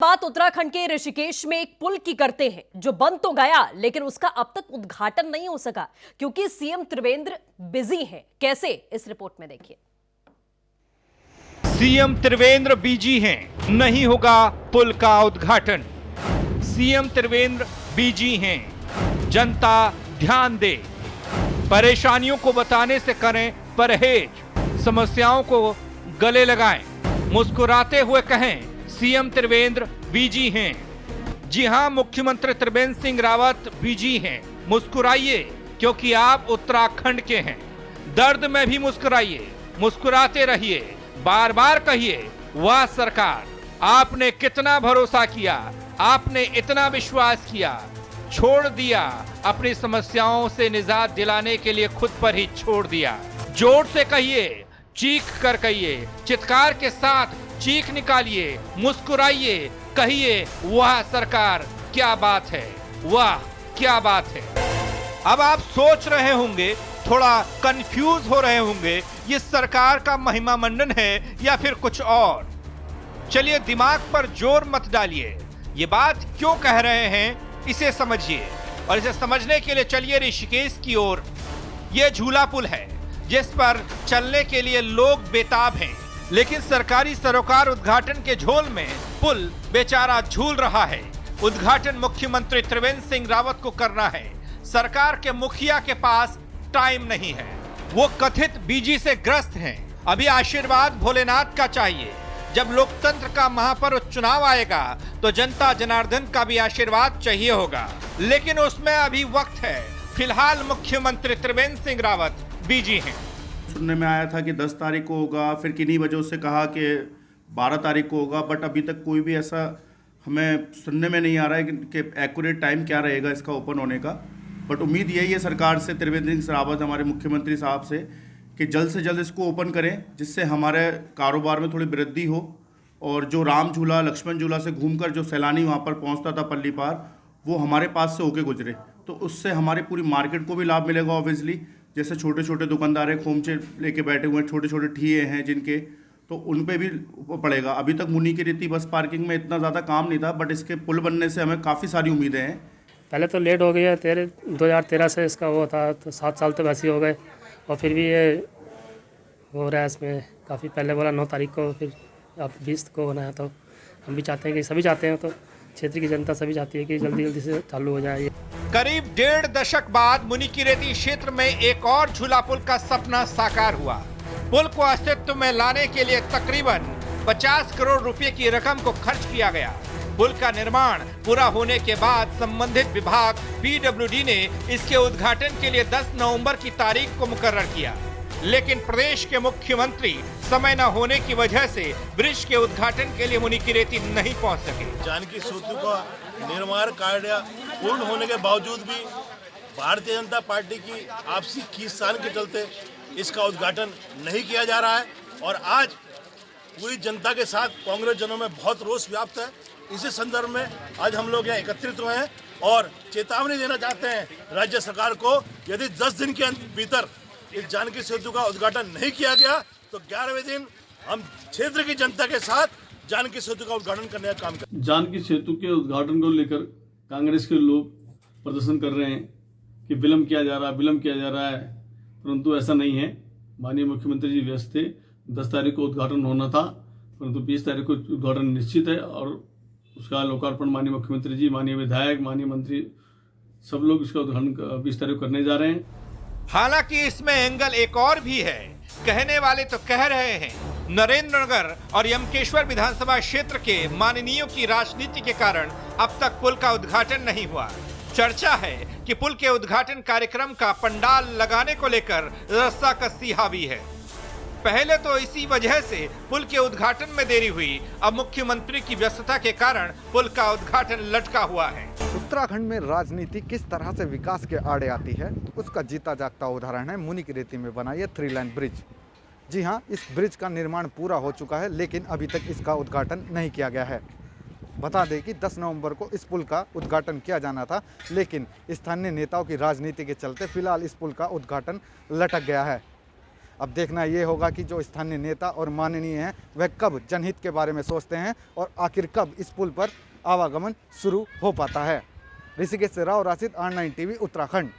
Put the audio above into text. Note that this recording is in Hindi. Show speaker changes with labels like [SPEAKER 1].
[SPEAKER 1] बात उत्तराखंड के ऋषिकेश में एक पुल की करते हैं जो बन तो गया लेकिन उसका अब तक उद्घाटन नहीं हो सका क्योंकि सीएम त्रिवेंद्र बिजी हैं। कैसे, इस रिपोर्ट में देखिए।
[SPEAKER 2] सीएम त्रिवेंद्र बिजी हैं, नहीं होगा पुल का उद्घाटन। सीएम त्रिवेंद्र बिजी हैं, जनता ध्यान दे। परेशानियों को बताने से करें परहेज, समस्याओं को गले लगाएं, मुस्कुराते हुए कहें सीएम त्रिवेंद्र बिजी हैं। जी हां, मुख्यमंत्री त्रिवेंद्र सिंह रावत बिजी हैं। मुस्कुराइए क्योंकि आप उत्तराखंड के हैं। दर्द में भी मुस्कुराइए, मुस्कुराते रहिए, बार बार कहिए वाह सरकार, आपने कितना भरोसा किया, आपने इतना विश्वास किया, छोड़ दिया, अपनी समस्याओं से निजात दिलाने के लिए खुद पर ही छोड़ दिया। जोर से कहिए, चीख कर कहिए, चित्कार के साथ चीख निकालिए, मुस्कुराइए, कहिए वाह सरकार, क्या बात है, वाह क्या बात है। अब आप सोच रहे होंगे, थोड़ा कंफ्यूज हो रहे होंगे, ये सरकार का महिमा मंडन है या फिर कुछ और। चलिए, दिमाग पर जोर मत डालिए, ये बात क्यों कह रहे हैं इसे समझिए। और इसे समझने के लिए चलिए ऋषिकेश की ओर। ये झूला पुल है जिस पर चलने के लिए लोग बेताब हैं, लेकिन सरकारी सरोकार उद्घाटन के झोल में पुल बेचारा झूल रहा है। उद्घाटन मुख्यमंत्री त्रिवेंद्र सिंह रावत को करना है। सरकार के मुखिया के पास टाइम नहीं है, वो कथित बीजी से ग्रस्त हैं। अभी आशीर्वाद भोलेनाथ का चाहिए। जब लोकतंत्र का महापर्व चुनाव आएगा तो जनता जनार्दन का भी आशीर्वाद चाहिए होगा, लेकिन उसमें अभी वक्त है। फिलहाल मुख्यमंत्री त्रिवेंद्र सिंह रावत बिजी हैं।
[SPEAKER 3] सुनने में आया था कि 10 तारीख को होगा, फिर किन्हीं वजहों से कहा कि 12 तारीख को होगा, बट अभी तक कोई भी ऐसा हमें सुनने में नहीं आ रहा है कि एक्यूरेट टाइम क्या रहेगा इसका ओपन होने का। बट उम्मीद यही है सरकार से, त्रिवेंद्र सिंह रावत हमारे मुख्यमंत्री साहब से, कि जल्द से जल्द इसको ओपन करें, जिससे हमारे कारोबार में थोड़ी वृद्धि हो। और जो राम झूला, लक्ष्मण झूला से घूमकर जो सैलानी वहाँ पर पहुँचता था पल्ली पार, वो हमारे पास से होके गुजरे, तो उससे हमारी पूरी मार्केट को भी लाभ मिलेगा। ऑब्वियसली जैसे छोटे छोटे दुकानदार हैं, खोमचे लेके बैठे हुए हैं, छोटे छोटे ठिए हैं जिनके, तो उन पे भी पड़ेगा। अभी तक मुनि की रीति बस पार्किंग में इतना ज़्यादा काम नहीं था, बट इसके पुल बनने से हमें काफ़ी सारी उम्मीदें हैं।
[SPEAKER 4] पहले तो लेट हो गया, 2013 से इसका वो था, तो 7 साल तो वैसे ही हो गए, और फिर भी ये हो रहा है। इसमें काफ़ी पहले बोला 9 तारीख को, फिर अब 20 को बनाया। तो हम भी चाहते हैं कि सभी चाहते हैं, तो क्षेत्र की जनता सभी चाहती है कि जल्दी जल्दी से चालू हो जाए।
[SPEAKER 2] करीब 1.5 दशक बाद मुनिकीरेती क्षेत्र में एक और झूला पुल का सपना साकार हुआ। पुल को अस्तित्व में लाने के लिए तकरीबन 50 करोड़ रुपए की रकम को खर्च किया गया। पुल का निर्माण पूरा होने के बाद संबंधित विभाग PWD ने इसके उद्घाटन के लिए 10 नवंबर की तारीख को मुकर्रर किया, लेकिन प्रदेश के मुख्यमंत्री समय न होने की वजह से ब्रिज के उद्घाटन के लिए मुनिकीरेती नहीं पहुंच सके।
[SPEAKER 5] जानकी सेतु का निर्माण कार्य पूर्ण होने के बावजूद भी भारतीय जनता पार्टी की आपसी खींचतान के चलते इसका उद्घाटन नहीं किया जा रहा है। और आज पूरी जनता के साथ कांग्रेस जनों में बहुत रोष व्याप्त है। इसी संदर्भ में आज हम लोग यहाँ एकत्रित हुए हैं और चेतावनी देना चाहते हैं राज्य सरकार को, यदि 10 दिन के भीतर इस जानकी सेतु का उद्घाटन नहीं किया गया तो 11वें दिन हम क्षेत्र की जनता के साथ जानकी सेतु का उद्घाटन करने का काम करें।
[SPEAKER 6] जानकी सेतु के उद्घाटन को लेकर कांग्रेस के लोग प्रदर्शन कर रहे हैं कि विलंब किया जा रहा है, परंतु ऐसा नहीं है। माननीय मुख्यमंत्री जी व्यस्त थे, 10 तारीख को उद्घाटन होना था, परंतु 20 तारीख को उद्घाटन निश्चित है और उसका लोकार्पण माननीय मुख्यमंत्री जी, माननीय विधायक, माननीय मंत्री सब लोग इसका उद्घाटन 20 तारीख को करने जा रहे हैं।
[SPEAKER 2] हालांकि इसमें एंगल एक और भी है। कहने वाले तो कह रहे हैं नरेंद्रनगर और यमकेश्वर विधानसभा क्षेत्र के माननीयों की राजनीति के कारण अब तक पुल का उद्घाटन नहीं हुआ। चर्चा है कि पुल के उद्घाटन कार्यक्रम का पंडाल लगाने को लेकर रस्साकसी हावी है। पहले तो इसी वजह से पुल के उद्घाटन में देरी हुई, अब मुख्यमंत्री की व्यस्तता के कारण पुल का उद्घाटन लटका हुआ है।
[SPEAKER 7] उत्तराखंड में राजनीति किस तरह से विकास के आड़े आती है, उसका जीता जागता उदाहरण है मुनिकीरेती में बना ये 3 लाइन ब्रिज। जी हाँ, इस ब्रिज का निर्माण पूरा हो चुका है, लेकिन अभी तक इसका उद्घाटन नहीं किया गया है। बता दें कि 10 नवंबर को इस पुल का उद्घाटन किया जाना था, लेकिन स्थानीय नेताओं की राजनीति के चलते फिलहाल इस पुल का उद्घाटन लटक गया है। अब देखना ये होगा कि जो स्थानीय नेता और माननीय हैं वह कब जनहित के बारे में सोचते हैं और आखिर कब इस पुल पर आवागमन शुरू हो पाता है। ऋषिकेश से राव राशिद, R9 TV, उत्तराखंड।